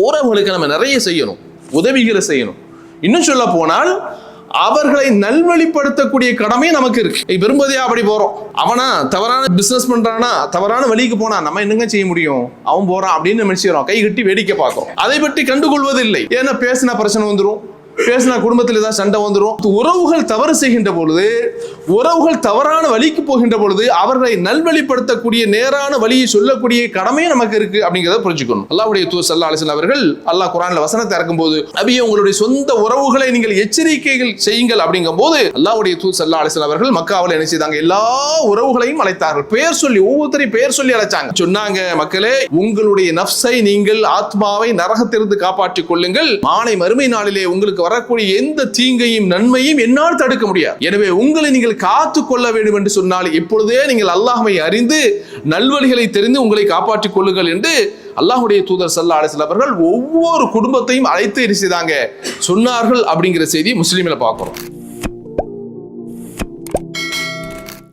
உறவுகளுக்கு நம்ம நிறைய செய்யணும், உதவிகளை செய்யணும். இன்னும் சொல்ல போனால் அவர்களை நல்வழிப்படுத்தக்கூடிய கடமை நமக்கு இருக்கு. விரும்பதையா அப்படி போறோம், அவனா தவறான பிசினஸ் பண்றானா, தவறான வழிக்கு போனா நம்ம என்னங்க செய்ய முடியும், அவன் போறான் அப்படின்னு நினைச்சிடறோம், கை கட்டி வேடிக்கை பார்க்கிறோம். அதை பற்றி கண்டுகொள்வது இல்லை. ஏன்னா பேசினா பிரச்சனை வந்துடும், பேசினா குடும்பத்தில் ஏதாவது சண்டை வந்துடும். உறவுகள் தவறு செய்கின்ற பொழுது, உறவுகள் தவறான வழிக்கு போகின்ற பொழுது அவர்களை நல்வழிப்படுத்தக்கூடிய நேரான வழியை சொல்லக்கூடிய கடமையும் நமக்கு இருக்கு அப்படிங்கிறத புரிஞ்சுக்கணும். அல்லாஹ்வுடைய தூதர் ஸல்லல்லாஹு அலைஹி வஸல்லம் அவர்கள் அல்லாஹ் குர்ஆன்ல வசனத்தை இறக்கும்போது, நபியே உங்களுடைய சொந்த உறவுகளை நீங்கள் எச்சரிக்கைகள் செய்யுங்கள் அப்படிங்கும் போது அல்லாஹ்வுடைய தூதர் ஸல்லல்லாஹு அலைஹி வஸல்லம் அவர்கள் மக்காவில் என்ன செய்தாங்க, எல்லா உறவுகளையும் அழைத்தார்கள். பெயர் சொல்லி, ஒவ்வொருத்தரையும் பெயர் சொல்லி அழைச்சாங்க. சொன்னாங்க, மக்களே உங்களுடைய நஃப்ஸை நீங்கள், ஆத்மாவை நரகத்திலிருந்து காப்பாற்றிக் கொள்ளுங்கள். நாளை மறுமை நாளிலே உங்களுக்கு வரக்கூடிய எந்த தீங்கையும் நன்மையும் என்னால் தடுக்க முடியாது. எனவே உங்களை நீங்கள் காத்துக் கொள்ள வேண்டும் என்று சொன்னால் இப்பொழுதே நீங்கள் அல்லாஹ்வை அறிந்து நல்வழிகளை தெரிந்து உங்களை காப்பாற்றிக் கொள்ளுங்கள் என்று அல்லாஹ்வுடைய தூதர் ஸல்லல்லாஹு அலைஹி வஸல்லம் அவர்கள் ஒவ்வொரு குடும்பத்தையும் அழைத்து சொன்னார்கள் அப்படிங்கிற செய்தி முஸ்லிமில் பார்க்கிறோம்.